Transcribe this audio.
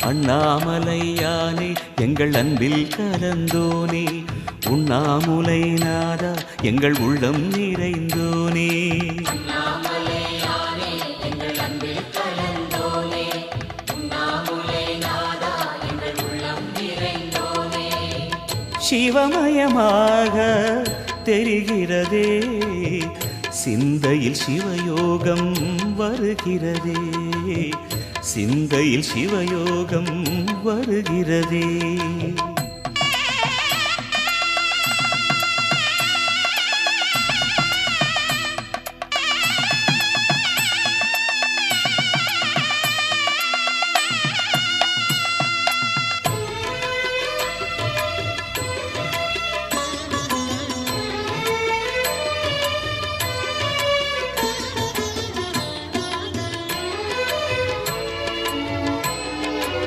அண்ணாமலையானே எங்கள் அன்பில் கலந்தோனே, உண்ணாமுலை நாதா எங்கள் உள்ளம் நிறைந்தோனே. சிவமயமாக தெரிகிறதே, சிந்தையில் சிவயோகம் வருகிறதே, சிந்தையில் சிவயோகம் வருகிறதே.